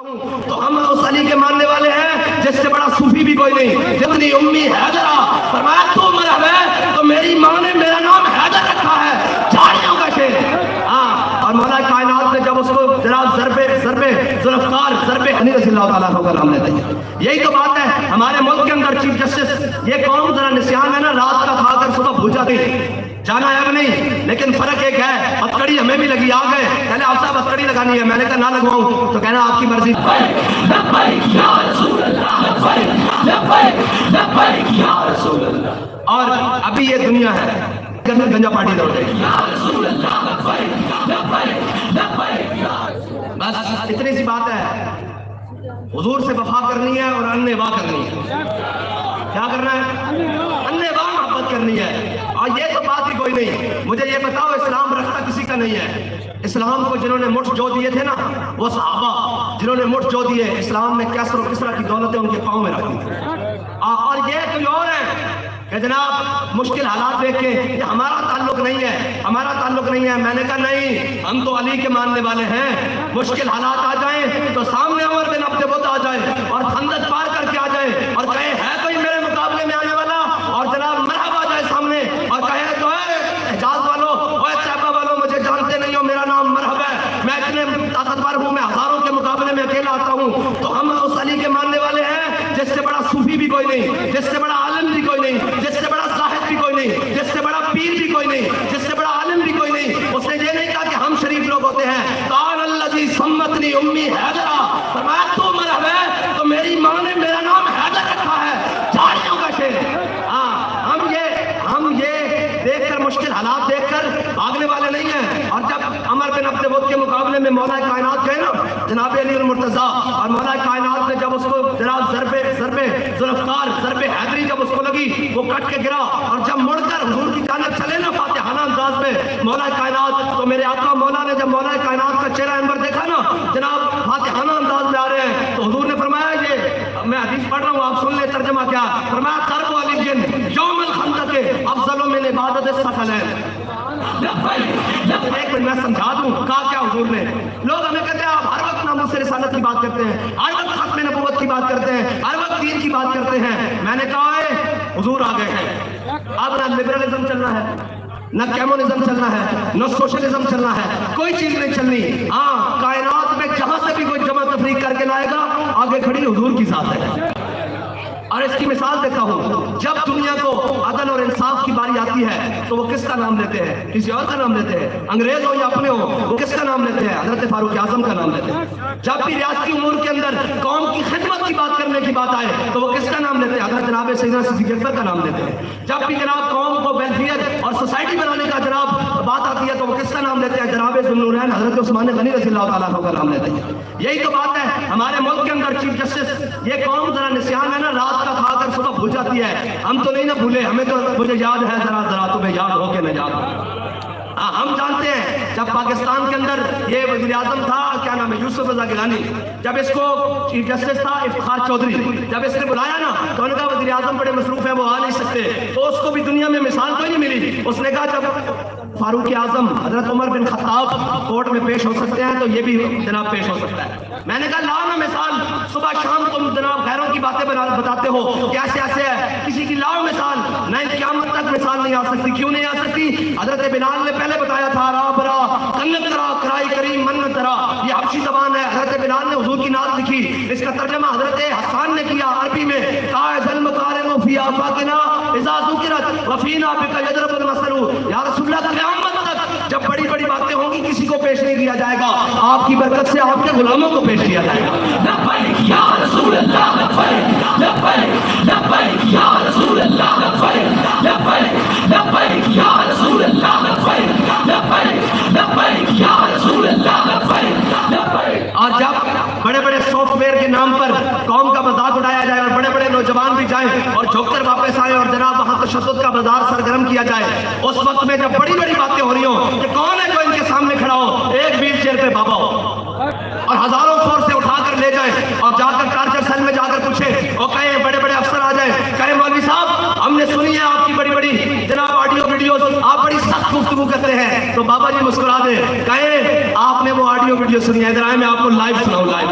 تو ہم اس علی کے ماننے والے ہیں جس سے بڑا صوفی بھی کوئی نہیں. جتنی امی حیدرہ فرمایا تو مرحبا ہے تو میری ماں نے میرا نام حیدر رکھا ہے. جھاڑیوں کا شیر. ہاں اور مولا کائنات نے جب اس کو جناب ضربے ذوالفقار ضربے غنی رضی اللہ تعالیٰ عنہ کا نام لیتے ہیں. یہی تو بات ہے ہمارے ملک کے اندر چیف جسٹس یہ قوم ذرا نسیان ہے نا, رات کا کھا کر صبح بھول جاتی جانا ہے اب نہیں, لیکن فرق ایک ہے ہتکڑی ہمیں بھی لگی. آ گئے کہنے آپ صاحب ہتکڑی لگانی ہے, میں نے کہا نہ لگواؤں تو کہنا آپ کی مرضی. اور ابھی یہ دنیا ہے گنجا پارٹی دوڑ گئی. بس اتنی سی بات ہے, حضور سے وفا کرنی ہے اور اننے واہ کرنی ہے. کیا کرنا ہے؟ اننے واہ محبت کرنی ہے. اور یہ تو بات ہی کوئی نہیں. مجھے یہ بتاؤ اسلام رکھتا کسی کا نہیں ہے. اسلام کو جنہوں نے مٹھ جو دیے تھے نا وہ صحابہ, جنہوں نے مٹھ جو دیے اسلام نے کیسر و کسرا کی دولتیں ان کے پاؤں میں رکھی. اور یہ کوئی اور ہے کہ جناب مشکل حالات دیکھ کے یہ ہمارا تعلق نہیں ہے, ہمارا تعلق نہیں ہے. میں نے کہا نہیں, ہم تو علی کے ماننے والے ہیں. مشکل حالات آ جائیں تو سامنے عمر بن عبد العزیز آ جائے اور خندق پار کر کے آ جائے اور کہے ہے کوئی میرے مقابلے میں آنے والا, اور جناب مرحبا آ جائے سامنے اور کہے تو حجاز والوں اور طیبہ والوں مجھے جانتے نہیں ہو, میرا نام مرحبا ہے, میں اتنے طاقتور ہوں, میں ہزاروں کے مقابلے میں اکیلا آتا ہوں. تو ہم اس علی کے ماننے والے ہیں جس سے بڑا صوفی بھی کوئی نہیں, جس سے بڑا عالم بھی کوئی نہیں, جس سے بڑا زاہد بھی کوئی نہیں, جس سے بڑا پیر بھی کوئی نہیں, جس سے بڑا عالم بھی کوئی نہیں. اس نے یہ نہیں کہا کہ ہم شریف لوگ ہوتے ہیں. قال الذی سمتنی امی حیدرہ, فرمایا تو مرحبا ہے تو میری ماں نے میرا نام حیدر رکھا ہے. جھاڑیوں کا شیر. ہاں ہم یہ دیکھ کر مشکل حالات دیکھ کر بھاگنے والے نہیں ہیں. اور جب عمر بن عبد العزیز کے مقابلے میں مولا کائنات گئے نا جناب علی المرتضیٰ, اور مولا کائنات نے جب اس کو جناب ضربے ذوالفقار ضربے حیدری جب اس کو لگی وہ کٹ کے گرا, اور جب مڑ کر حضور کی جانب چلے نا فاتحانہ انداز میں مولا کائنات, تو میرے آقا مولا نے جب مولا کائنات کا چہرہ انور دیکھا نا جناب فاتحانہ انداز میں آ رہے ہیں, تو حضور نے فرمایا یہ میں حدیث پڑھ رہا ہوں آپ سن لیں ترجمہ کیا. فرمایا ترک علی یوم الخندق افضل من عبادت الثقلین. ایک منٹ میں سمجھا دوں کہا کیا حضور نے. لوگ ہمیں کہتے ہیں آپ ہر وقت ناموس رسالت کی بات کرتے ہیں, ہر وقت ختم نبوت کی بات کرتے ہیں, ہر وقت دین کی بات کرتے ہیں. میں نے کہا ہے حضور آ گئے ہیں, اب نہ لبرلزم چلنا ہے, نہ کیمونزم چلنا ہے, نہ سوشلزم چلنا ہے, کوئی چیز نہیں چلنی. ہاں کائنات میں جہاں سے بھی کوئی جمع تفریق کر کے لائے گا آگے کھڑی حضور کی ذات ہے. اور اس کی مثال دیتا ہوں, جب دنیا کو عدل اور انصاف کی باری آتی ہے تو وہ کس کا نام لیتے ہیں؟ کسی اور کا نام لیتے ہیں. انگریز ہو یا اپنے ہو وہ کس کا نام لیتے ہیں؟ حضرت فاروق اعظم کا نام لیتے ہیں. جب بھی ریاستی امور کے اندر قوم کی خدمت کی بات کرنے کی بات آئے تو وہ کس کا نام لیتے ہیں؟ حضرت جناب سیدنا صدیق اکبر کا نام لیتے ہیں. جب بھی جناب قوم کو ویلفیئر اور سوسائٹی بنانے کا جناب بات آتی ہے تو وہ کس کا نام لیتے ہیں؟ جناب ذوالنورین حضرت عثمان غنی رضی اللہ تعالیٰ عنہ کا نام لیتے ہیں. یہی تو بات ہے ہمارے ملک کے اندر چیف جسٹس یہ قوم ذرا نسیان ہے نا, رات کا کھا کر صبح بھول جاتی ہے. ہم تو نہیں نہ بھولے, ہمیں تو مجھے یاد ہے ذرا تمہیں یاد ہو کے نہ یاد. ہم جانتے ہیں جب پاکستان کے اندر یہ وزیر اعظم تھا کیا نام ہے یوسف رضا گیلانی, جب اس کو چیف جسٹس تھا افتخار چودھری, جب اس نے بلایا نا تو انہوں نے کہا وزیر اعظم بڑے مصروف ہیں وہ آ نہیں سکتے. تو اس کو بھی دنیا میں مثال کوئی نہیں ملی. اس نے کہا جب فاروق اعظم حضرت عمر بن خطاب کورٹ میں پیش ہو سکتے ہیں تو یہ بھی جناب پیش ہو سکتا ہے. میں نے کہا لاؤ نا مثال, صبح شام تم جناب غیروں کی باتیں بتاتے ہو کیسے ایسے ہے, کسی کی لاؤ مثال. نہیں قیامت تک مثال نہیں آ سکتی. کیوں نہیں آ سکتی؟ حضرت بلال نے پہلے بتایا تھا را برا کنت ترا کرائی کریم من ترا, یہ حبشی زبان ہے. حضرت بلال نے حضور کی نعت لکھی, اس کا ترجمہ حضرت حسان نے کیا عربی میں. قائد المکارم فی آفاقنا اذا ذکرت وفینا بک یضرب المثل. یا رسول اللہ قیامت تک جب بڑی بڑی باتیں ہوں گی کسی کو پیش نہیں کیا جائے گا, آپ کی برکت سے آپ کے غلاموں کو پیش کیا جائے گا. لبیک یا رسول اللہ لبیک لبیک لبیک یا رسول اللہ لبیک لبیک لبیک یا رسول اللہ لبیک لبیک لبیک یا رسول اللہ لبیک لبیک. اور جب بڑے بڑے سافٹ ویئر کے نام پر قوم کا مذاق اڑایا جائے اور بڑے بڑے نوجوان بھی جائیں اور جھک کر واپس آئے اور جناب وہاں تشدد کا بازار سرگرم کیا جائے, اس وقت میں جب بڑی بڑی باتیں ہو رہی ہوں کہ کون ہے جو ان کے سامنے کھڑا ہو, ایک ویل چیئر پہ بابا ہو اور ہزاروں فورس سے اٹھا کر لے جائیں اور جا کر ٹارچر سیل میں جا کر پوچھے اور کہیں بڑے بڑے افسر آ جائیں کہیں مولوی صاحب ہم نے سنی ہے آپ کی بڑی بڑی جناب آڈیو ویڈیوز, آپ بڑی سخت گفتگو کرتے ہیں. تو بابا جی مسکرا دیں, کہیں آپ نے وہ آڈیو ویڈیو سنی ہے, ادھر آئے میں آپ کو لائیو سناؤں. لائیو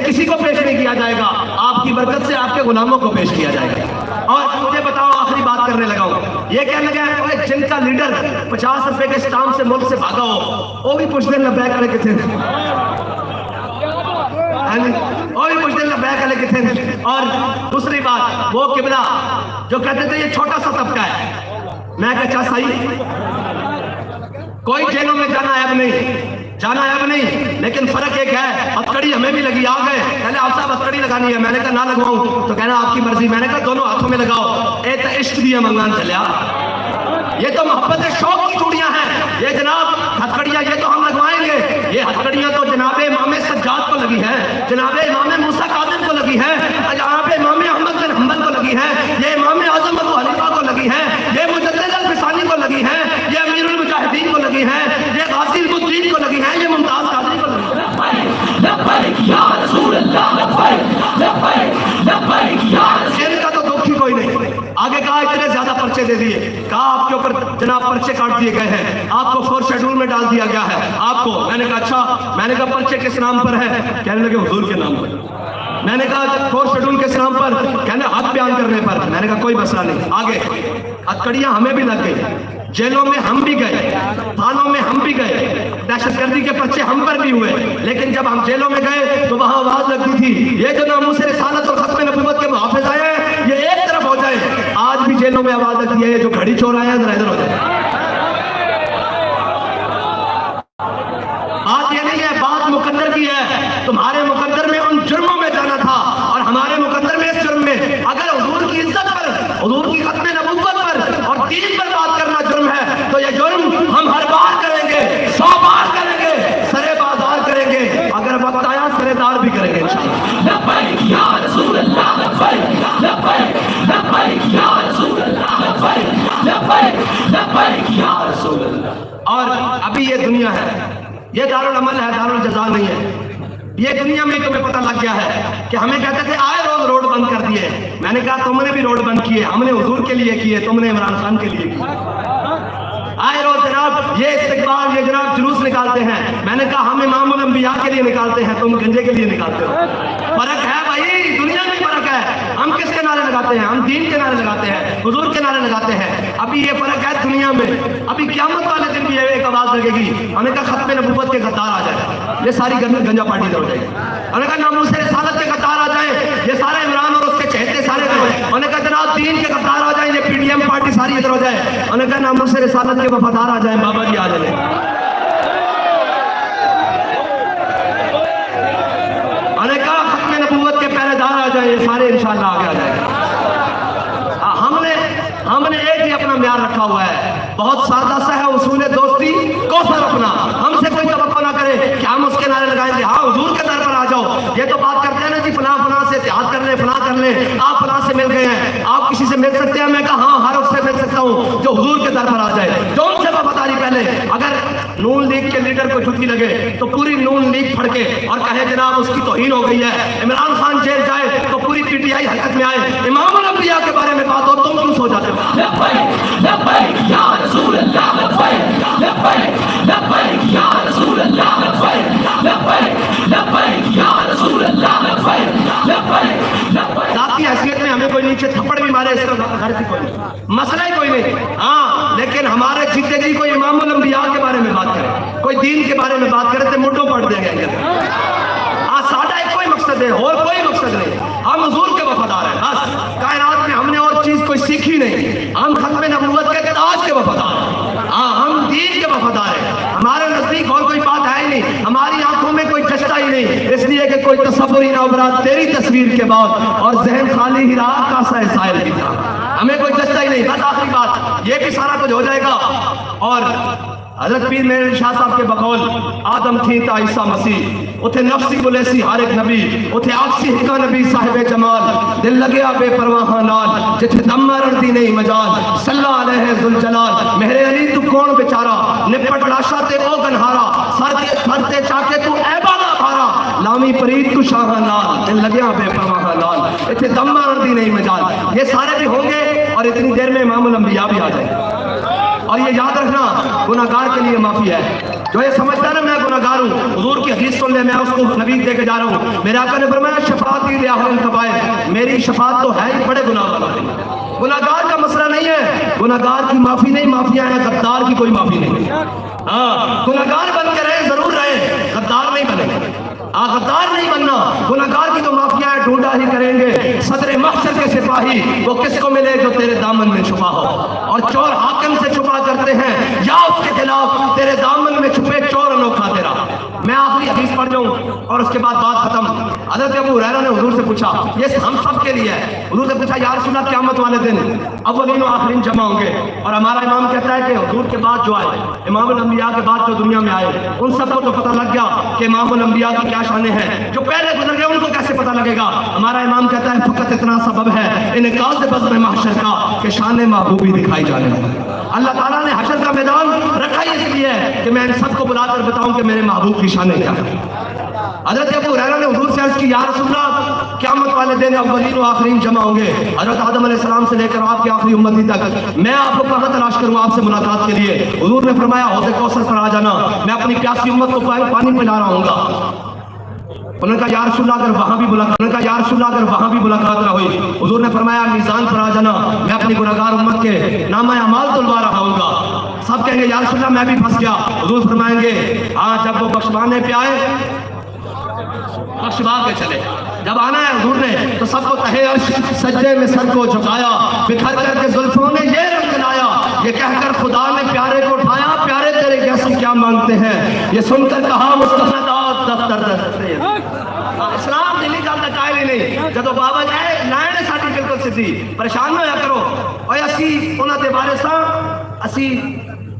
किसी को पेश नहीं किया जाएगा, आपकी बरकत से आपके गुलामों को पेश किया जाएगा। और मुझे बताओ, आखिरी बात करने लगा हूं, ये कहने लगा जिनका लीडर 50 रुपए के स्टाम्प से मुल्क से भागा हो, वो भी कुछ दिन लब्बैक करे किथे, वो भी कुछ दिन लब्बैक करे किथे। और दूसरी बात, वो किबला जो कहते थे ये छोटा सा तबका है, मैं कहा सही, कोई जेलों में जाना है अब नहीं, लेकिन फर्क एक है, हथकड़ी हमें भी लगी, आ गए कहने आप साहब हथकड़ी लगानी है, मैंने कहा ना लगवाऊं, तो कहना आपकी मर्जी, मैंने कहा दोनों हाथों में लगाओ, ए तो इश्क दिया मंगान चलिया, ये तो मोहब्बत शौक की चूड़ियां हैं, ये जनाब हथकड़ियां ये तो हम लगवाएंगे, ये हथकड़ियां तो जनाब इमाम सज्जाद को लगी है, जनाब इमाम मूसा कादिम को लगी है, जनाब इमाम अहमद बिन हंबल को लगी है, ये इमाम आजम अबू हनीफा को लगी है, ये मुजद्दिद अल-फिसानी को लगी है, ये अमीरुल मुजाहिदीन को लगी है, ये गाजी अल-मुद्दीन को लगी है, ये मुमताज कादरी को लगी है। लब्बैक या रसूल अल्लाह, लब्बैक या रसूल। इनका तो दुख ही कोई नहीं। आगे कहा इतने ज्यादा पर्चे दे दिए, कहा आपके ऊपर जनाब पर्चे काट दिए गए हैं, आपको 4 शेड्यूल में डाल दिया गया है आपको। मैंने कहा अच्छा, मैंने कहा पर्चे किस नाम पर है, कहने लगे हुजूर के नाम पर। मैंने कहा 4 शेड्यूल किस नाम पर, कहने हक बयान करने पर। मैंने कहा कोई मसला नहीं। आगे हथकड़ियां हमें भी लग गई, जेलों में हम भी गए, थानों में हम भी गए, दहशतगर्दी के पर्चे हम पर भी हुए, लेकिन जब हम जेलों में गए तो वहां आवाज लगती थी, ये जो नामूस रिसालत और खत्म नबूवत के मुहाफिज आए हैं, ये एक तरफ हो जाए। आज भी जेलों में आवाज लगती है, ये जो घड़ी चोर आए हैं इधर हो जाए। बात ये नहीं है, बात मुकद्दर की है। तुम्हारे मुकद्दर में उन जुर्मों में जाना था और हमारे मुकद्दर में इस जुर्म में। अगर हुजूर की इज्जत पर, हुजूर की खत्म नबूवत पर और दीन पर बात करना जुर्म है, तो ये जुर्म हम हर बार करेंगे, 100 बार करेंगे, सरे बाजार करेंगे, अगर वक्त आया सरेदार भी करेंगे इंशाअल्लाह। लब्बैक या रसूल अल्लाह, लब्बैक या रसूल अल्लाह, लब्बैक या रसूल अल्लाह। और अभी ये दुनिया है, ये दारुल अमल है, दारुल जज़ा नहीं है। ये दुनिया में तुम्हें पता लग गया है कि हमें कहते थे आए रोज रोड बंद कर दिए। मैंने कहा तुमने भी रोड बंद किए, हमने हुजूर के लिए किए, तुमने इमरान खान के लिए किए। आए रोज जनाब ये इस्तिकबाल, ये जनाब जुलूस निकालते हैं, मैंने कहा हम इमामुल अंबिया के लिए निकालते हैं, तुम गंजे के लिए निकालते हो। फर्क है भाई, दुनिया में फर्क है। हम किसके नारे लगाते हैं, हम दीन के नारे लगाते हैं, हुजूर के नारे लगाते हैं। अभी ये फर्क है दुनिया में। अभी क़यामत वाले दिन भी एक आवाज लगेगी, हमने कहा खत्म नबूवत के गद्दार आ जाए, ये सारी गंजा पार्टी हो जाएगी। हमने कहा नामूस रिसालत के गद्दार आ जाए, ये सारे इमरान और उसके चहेते सारे हो जाए। हमने कहा जनाब दीन के गद्दार आ जाए, ये पीडीएम पार्टी सारी इधर हो जाए। हमने कहा नामूस रिसालत के वफादार आ जाए, बाबा जी आ जाए। हमने कहा खत्म नबूवत के पहरेदार आ जाए, ये सारे इंशाअल्लाह आगे आ जाएंगे। हमने एक ही अपना म्यार रखा हुआ है, बहुत सादा सा है उसूल दोस्ती कौसर अपना। हमसे कोई तवक्को ना करे कि हम उसके नारे लगाएंगे, हाँ हुजूर के दर पर आ जाओ। ये तो बात करते हैं ना जी फलां से इत्तेहाद कर ले, फलां कर ले, आप फलां से मिल गए हैं, आप किसी से मिल सकते हैं। मैं कहा हाँ, हर उससे मिल सकता हूँ जो हुजूर के दर पर आ जाए, जो उनसे वफादारी पहले। अगर नून लीग के लीडर को छुट्टी लगे तो पूरी नून लीग फड़के और कहे जनाब उसकी तौहीन हो गई है, इमरान खान जेल जाए तो पूरी पीटीआई हरकत में आए, इमामुल अंबिया के बारे में बात हो, तुम सो जाते हो। लब्बैक या रसूल अल्लाह, लब्बैक या रसूल अल्लाह, लब्बैक या रसूल अल्लाह, जाती हैसियत में हमें कोई नीचे थप्पड़ भी मारे इसका घर की कोई मसला ही कोई नहीं। हाँ, लेकिन हमारे जीते जी कोई इमामुल अंबिया के बारे में बात करे, कोई दीन के बारे में बात करे तो मुंडों पड़ देंगे। हाँ, साडा एक कोई मकसद है और कोई मकसद नहीं, हम हुजूर के वफादार हैं बस। कायनात में हमने और चीज कोई सीखी नहीं, हम खत्म नबूवत के ताज के वफादार हैं। हाँ, हम दीन के वफादार हैं, हमारे नजदीक और कोई बात है ही नहीं, हमारी आंखों में कोई चश्ता ही नहीं, इसलिए कि कोई तसव्वुर ही ना उभरा तेरी तस्वीर के बाद और जहन खाली ही रहा कासा साहिल की तरह, हमें कोई चश्ता ही नहीं। बस आखिरी बात, ये भी सारा कुछ हो जाएगा। और हजरत पीर मेरे शाह साहब के बकौल आदम थी ता ईसा मसीह, उथे नफ्सी बुलेसी हर एक नबी, उथे आक्सी हिका नबी साहिब जमाल, दिल लगे बेपरवाह नाल, जिथे दम मारन दी नहीं मजाल, सल्लल्लाहु अलैहि जुल जलाल। मेरे अली तू कौन बेचारा, निपट लाशा ते ओ गनहारा, सर ते चाके तू ऐबा ना भारा, लामी परीद तू शाह नाल, दिल लगे बेपरवाह नाल, इथे दम मारन दी नहीं मजाल। ये सारे भी होंगे और इतनी देर में इमामुल अंबिया भी आ जाएंगे। और ये याद रखना, गुनाहगार के लिए माफी है। जो ये समझता है मैं गुनाहगार हूँ, हुजूर की हदीस सुन ले, मैं उसको नबी दे के जा रहा हूँ। मेरे आका ने फरमाया शफाअत ही लियाहुल कबायर, मेरी शफाअत तो है ही बड़े गुनाह वालों के लिए। गुनाहगार का मसला नहीं है, गुनाहगार की माफी नहीं, माफिया है, गद्दार की कोई माफी नहीं। हाँ, गुनाहगार बन के रहे, जरूर रहे, गद्दार नहीं बने। गद्दार नहीं बनना। गुनाहगार की तो माफिया है, ढूंढा ही करेंगे सदरे महशर के सिपाही, वो किसको मिले जो तेरे दामन में छुपा हो। और चोर हाकिम से छुपा करते हैं या उसके खिलाफ, तेरे दामन में छुपे चोर अनोखा तेरा। मैं आखिरी हदीस पढ़ जाऊं और उसके बाद बात खत्म। हज़रत अबू हुरैरा ने हुजूर से पूछा, ये हम सब के लिए है। हुजूर से पूछा, या रसूल अल्लाह क़यामत वाले दिन अव्वलीन और आखिरीन जमा होंगे, और हमारा इमाम कहता है कि हुजूर के बाद जो आए, इमामुल अंबिया के बाद जो दुनिया में आए, उन सबको तो पता लग गया कि इमामुल अंबिया की क्या शान है। जो पहले गुजर गए उनको कैसे पता लगेगा? हमारा इमाम कहता है फकत इतना सबब है इनकाज़ बज़्म महशर का कि शान महबूबी दिखाई जाने लगी। अल्लाह ताला ने हशर का मैदान रखा ही इसलिए है कि मैं इन सबको बुलाकर बताऊं कि मेरे महबूब की शान क्या है। हज़रत अबू हुरैरा ने हुजूर से अर्ज़ की, या रसूल अल्लाह क़यामत वाले दिन अव्वलीन व आखिरीन जमा होंगे, हज़रत आदम अलैहिस्सलाम से लेकर आपकी आखिरी उम्मती तक, मैं आपको कहाँ तलाश करूँ आपसे मुलाकात के लिए? हुजूर ने फरमाया हौज़ कौसर पर आ जाना, मैं अपनी प्यासी उम्मत को पानी पिला रहा हूँगा। उन्होंने कहा या रसूल अल्लाह अगर वहाँ भी मुलाकात ना हुई, हुजूर ने फरमाया मीज़ान पर आ जाना, मैं अपनी गुनाहगार उम्मत के नामा अमाल तुलवा रहा हूँगा। सब कहेंगे या रसूल अल्लाह मैं भी फंस गया। हुजूर फरमाएंगे हाँ, जब वो बख्शवाने पे आए बख्शवा के चले, जब आना है हुजूर ने तो सबको तहे अर्श सज्जे में सर को झुकाया, बिखर करके जुल्फों ने ये रंग लाया, ये कहकर खुदा ने प्यारे को उठाया, प्यारे तेरे जैसे क्या मांगते हैं, ये सुनकर कहा मुस्तफा इस्लाम दिल्ली गल का कायल ही नहीं। जब बाबा जाए लाइन साडी बिल्कुल सीधी, परेशान ना होया करो। और असी उन्हां दे बारे सा असी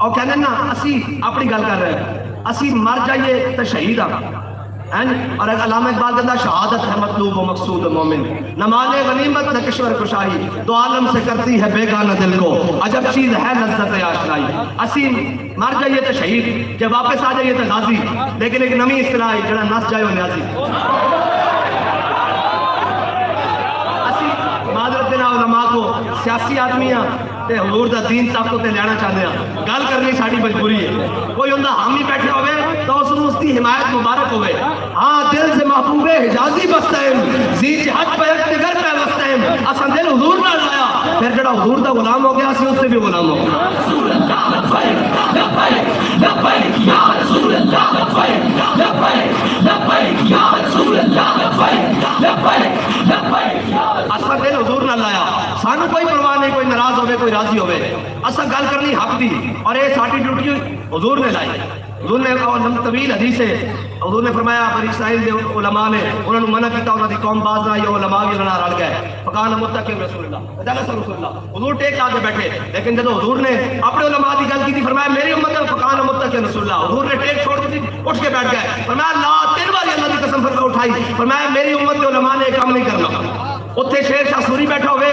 और कहने ना असी अपनी गल कर रहे हैं, असी मर जाइए तो शहीद हाँ। और अल्लामा इकबाल कहता शहादत है मतलूब व मकसूद मोमिन, न माले गनीमत न किश्वर कुशाही, तो आलम से करती है बेगाना दिल को, अजब चीज है लज्जत आशनाई। असी मर जाइए तो शहीद, जब वापस आ जाइए तो गाजी, लेकिन एक नवी इस्तिलाह है जरा नस जाए न्याजी। असी मादरत देना उलमा को सियासी आदमी ते हुजूर दा दीन तक तो लेना चाहते हैं, गल करनी साड़ी मजबूरी है। कोई उनका हामी बैठे होवे तो उसकी हिमायत मुबारक होवे। हाँ, दिल से महबूबे हिजाजी बस्तैम जी जहद पे तिगर पे बस्तैम, असन दिल हुजूर नाल लाया, फिर जड़ा हुजूर दा गुलाम हो गया, असी उससे भी गुलाम हो असा दिल हुजूर नाल लाया, सानू कोई परवाह नहीं, कोई नाराज होवे कोई राजी होवे, असा गल करनी हक दी, और ये साडी ड्यूटी हुजूर ने लाई। हुजूर ने तवील हदीस है, हुजूर ने फरमाया बनी इस्राइल दे उलमा ने उन्होंने मना किया, उन्होंने कौम बाज ना ये उलमा भी लड़ा रल गए, फकान मुत्तकिन रसूलुल्लाह, हुजूर टेक ला के बैठे, लेकिन जब हुजूर ने अपने उलमा की गल की थी, फरमाया मेरी उम्मत है फकान मुत्तकिन रसूलुल्लाह, हुजूर ने टेक छोड़ दी, उठ के बैठ गए, फरमाया ला तेरे वाली अल्लाह की कसम फरमाया उठाई, फरमाया मेरी उम्मत के उलमा ने काम नहीं करना। उत्थे शेर शाह सूरी बैठा होवे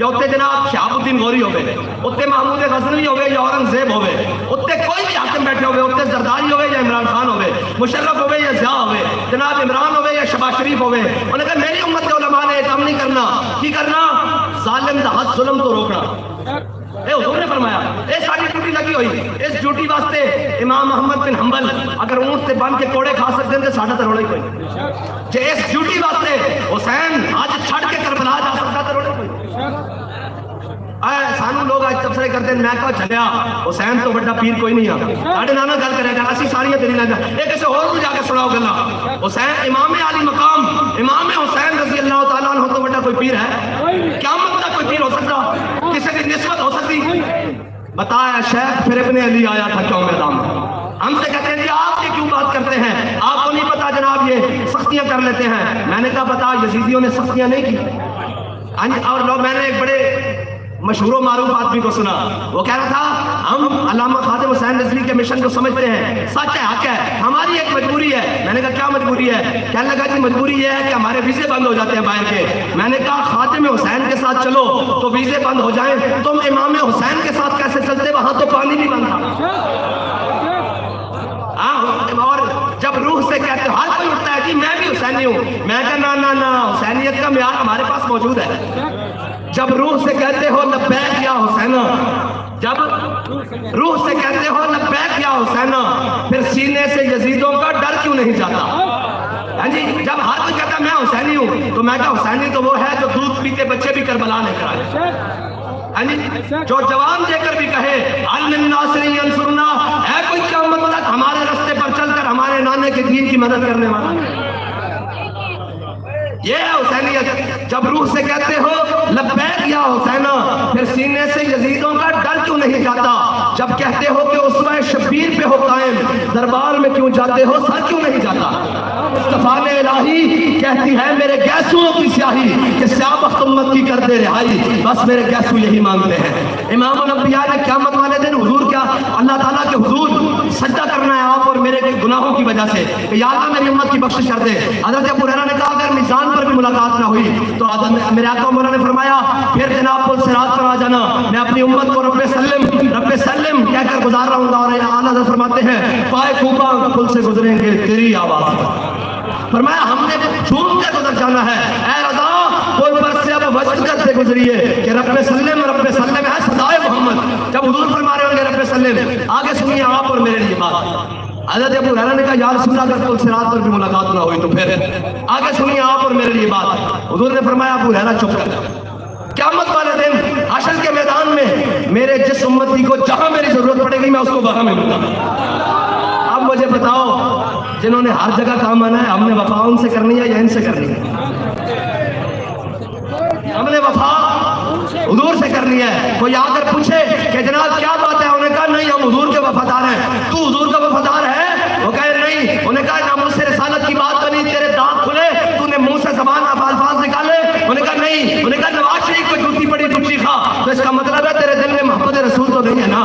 या उत्ते जनाब शहाबुद्दीन गौरी होवे, उत्ते महमूद गजनवी होवे या औरंगजेब होवे, उत्ते कोई भी हाकिम बैठे होवे, उत्ते जरदारी होवे या इमरान खान होवे, मुशर्रफ होवे या ज़िया होवे, जनाब इमरान होवे या शबाज शरीफ होवे, उन्होंने कहा मेरी उम्मत के उलमा ने काम नहीं करना। की करना? जालिम दा हद जुल्म तो रोकना। हुजूर ने फरमाया ये सारी ड्यूटी लगी हुई, इस ड्यूटी वास्ते इमाम अहमद बिन हंबल अगर ऊंट से बन के कोड़े खा सकते हैं तो साडा तो रोड़ा ही कोई, जे इस ड्यूटी वास्ते हुसैन आज छड़ के करबला जा सकता तो रोड़ा कोई। सानू लोग आज तबसरे करते हैं, मैं कहा चलिया हुसैन तो बड़ा पीर कोई नहीं है, साढ़े नाना गल करेगा असी सारियां तेरी ना ये किसी होर को जाके सुनाओ गल्ला। हुसैन इमाम आली मकाम इमाम हुसैन रज़ी अल्लाह तआला अन्हु तो बड़ा कोई पीर है? क़यामत तक कोई पीर हो सकता? किसी की निस्बत हो सकती? बताया शेख फिर इब्ने अली आया था क्यों मैदान में, हमसे कहते हैं जी आप ये क्यों बात करते हैं, आपको नहीं पता जनाब ये सख्तियां कर लेते हैं। मैंने कहा बता यजीदियों ने सख्तियां नहीं की। और लोग मैंने एक बड़े मशहूर मारूफ आदमी को सुना, वो कह रहा था हम अल्लामा खादिम हुसैन रिजवी के मिशन को समझते हैं, सच है हक है, हमारी एक मजबूरी है। मैंने कहा क्या मजबूरी है? कहने लगा जी मजबूरी ये है कि हमारे वीजे बंद हो जाते हैं बाहर के। मैंने कहा खादिम हुसैन के साथ चलो तो वीजे बंद हो जाएं, तुम इमाम हुसैन के साथ कैसे चलते, वहां तो पानी नहीं बंद था। और जब रूह से कहते हर कोई उठता है कि मैं भी हुसैनी हूँ, मैं कहा ना ना ना, हुसैनियत का म्यार हमारे पास मौजूद है। जब रूह से कहते हो लब्बैक या हुसैन, जब रूह से कहते हो लब्बैक या हुसैना, फिर सीने से यजीदों का डर क्यों नहीं जाता? हाँ जी, जब हर कोई कहता मैं हुसैनी हूँ, तो मैं क्या हुसैनी तो वो है जो दूध पीते बच्चे भी करबला लेकर आए। हाँ जी, जो जवान देकर भी कहे अल मिन नासिरिन यंसुरना, है कोई क़यामत तक हमारे रास्ते पर चलकर हमारे नाने के दीन की मदद करने वाला? ये है हुसैनियत। जब रूह से कहते हो लब्बैक या हुसैना, फिर सीने से यजीदों का डर क्यों नहीं जाता? जब कहते हो कि उसमें शब्बीर पे हो कायम, दरबार में क्यों जाते हो, सर क्यों नहीं जाता? मुस्तफा इलाही कहती है मेरे गैसुओं की स्याही कि स्याबख्त उम्मत की कर दे रिहाई, बस मेरे गैसू यही मांगते हैं। इमाम अल-अंबिया ने क़यामत वाले दिन हुजूर क्या अल्लाह ताला के हुजूर सजदा करना है आप और मेरे गुनाहों की वजह से, कि या अल्लाह मेरी उम्मत की बख्शिश कर दे। हज़रत अबू हुरैरा ने कहा अगर मीज़ान पर भी मुलाकात ना हुई तो मेरे आका मौला ने फरमाया फिर जनाब पुल सिरात पर आ जाना, मैं अपनी उम्मत को रब्बे सल्लम कहकर गुजार रहा हूँ। और आला हज़रत फरमाते हैं पाए खूबा पुल से गुजरेंगे तेरी आवाज़ पर। फरमाया हमने झूम कर गुजर जाना है, ऐ रज़ा पुल पर से अब वजद करते गुजरिए कि रब्बे सल्लम है सदाए मोहम्मद। जब हुजूर फरमा रहे होंगे रब्बे सल्लम, आगे सुनिए आप और मेरे लिए बात। हज़रत अबू हुरैरा ने कहा या रसूल अल्लाह अगर पुल सिरात पर भी मुलाकात ना हुई तो फिर आगे सुनिए आप और मेरे लिए बात। हुजूर ने फरमाया अबू हुरैरा चुप कर, क़यामत वाले दिन हशर के मैदान में मेरे जिस उम्मती को जहां मेरी जरूरत पड़ेगी मैं उसको वहां मिलूंगा। अब मुझे बताओ जिन्होंने हर जगह काम आना है, हमने वफा उनसे करनी है या इनसे करनी है? हमने वफा हुजूर से करनी है। कोई आकर पूछे कि जनाब क्या बात है, उन्होंने कहा नहीं हम हुजूर के वफादार हैं। तू हुजूर का वफादार है? वो कहे नहीं। उन्होंने कहा ना मुझसे रिसालत की बात बनी, तेरे दांत खुले, तूने मुंह से ज़बान अल्फाज निकाले? उन्होंने कहा नहीं। उन्होंने कहा नवाज शरीफ को जूती पड़ी टूटी खा, तो इसका मतलब है तेरे दिल में मोहब्बत रसूल तो नहीं है ना?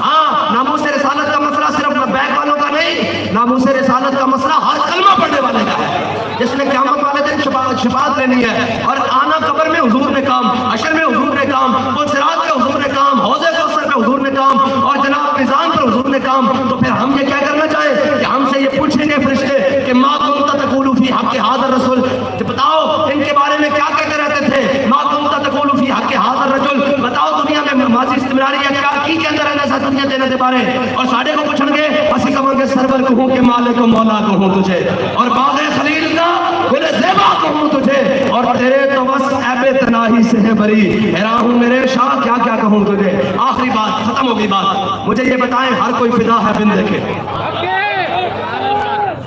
हाँ, नामूस से रिसालत का मसला सिर्फ बैक वालों का नहीं, नामूस से रिसालत का मसला हर कलमा पढ़ने वाले का है, जिसने क़यामत वाले दिन शफाअत लेनी है। और आना कब्र में हुजूर ने काम, हशर में हुजूर ने काम, पुल सिरात पे हुजूर ने काम, हौज़े कौसर पे हुजूर ने काम, और जनाब मीज़ान पर हुजूर ने काम। तो फिर हम ये क्या करना चाहें कि हमसे ये पूछेंगे फरिश्ते कि मा कुंता तक़ूलु फी हक़्क़ि हाज़ा रसूल, बताओ इनके बारे में क्या कहते रहते थे? मा कुंता तक़ूलु फी हक़्क़ि हाज़ा रजुल, बताओ दुनिया में माजी इस्तिमरारी है क्या की के अंदर रहना सा दुनिया देने दे बारे। और साढ़े को पूछेंगे असी कहेंगे सरवर कहूँ के मालिक को मौला कहूँ तुझे, और बाग़े खलील का गुले ज़ेबा कहूँ तुझे, और तेरे तो बस ऐबे तनाही से है बरी, हैरान हूँ मेरे शाह क्या क्या कहूँ तुझे। आखिरी बात, खत्म हो गई बात। मुझे ये बताएं हर कोई फिदा है बिन देखे?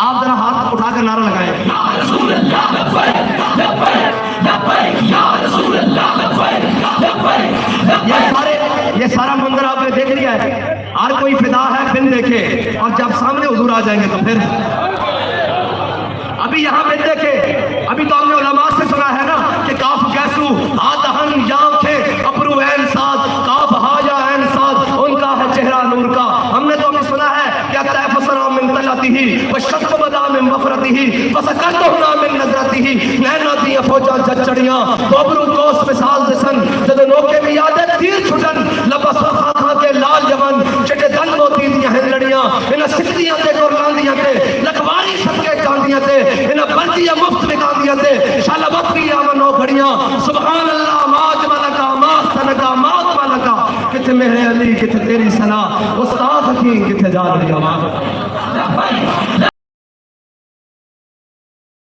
आप जरा हाथ उठाकर नारा लगाएं या रसूल अल्लाह लब्बैक लब्बैक लब्बैक या रसूल अल्लाह लब्बैक लब्बैक। ये सारा मंजर आपने देख लिया है, हर कोई फिदा है बिन देखे। और जब सामने हुजूर आ जाएंगे तो फिर अभी यहाँ पे देखे, अभी तो हमने उलमा से सुना है ना कि काफ गैसू आदहन याम थे अबरू ऐन साद काफ हाजा ऐन साद, उनका है चेहरा नूर का। हमने तो अभी सुना है कि तैफसरा मिन तलतिही व शक्क बदा मिन वफरतिही व सकतहुना मिन नजरतिही, नैना दी फौजा जचड़ियां गोबरू कोस मिसाल दसन जद नोके में याद तीर छुटन लबस खाखा के लाल जवन चटे दन मोती दी हंडड़ियां इन सिकदियां ते गोरलांदियां ते लखवारी सबके चांदियां ते इन बंदियां मुफ्त निकालियां ते शालबत की आमनो घड़ियां सुभान अल्लाह माज मलका मा सनका मात मलका, किथे मेरे अली किथे तेरी सना, उस्ताद हकीम किथे जा रही आवाज़।